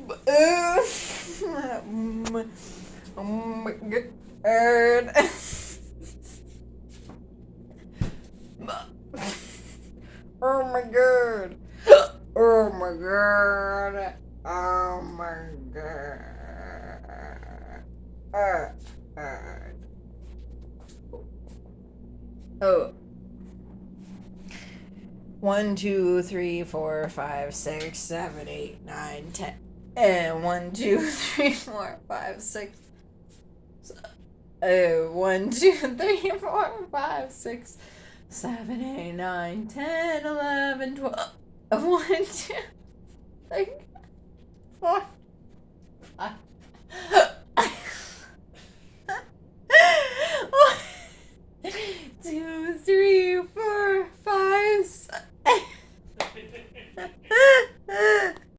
Oh my god. Oh my god. Oh my god. Oh my god. Oh. 1, 2, 3, 4, 5, 6, 7, 8, 9, 10. And 1, 2, 3, 4, 5, 6. 1, 2, 3, 4, 5, 6, 7, 8, 9, 10, 11, 12. 1, 2, 3, 4.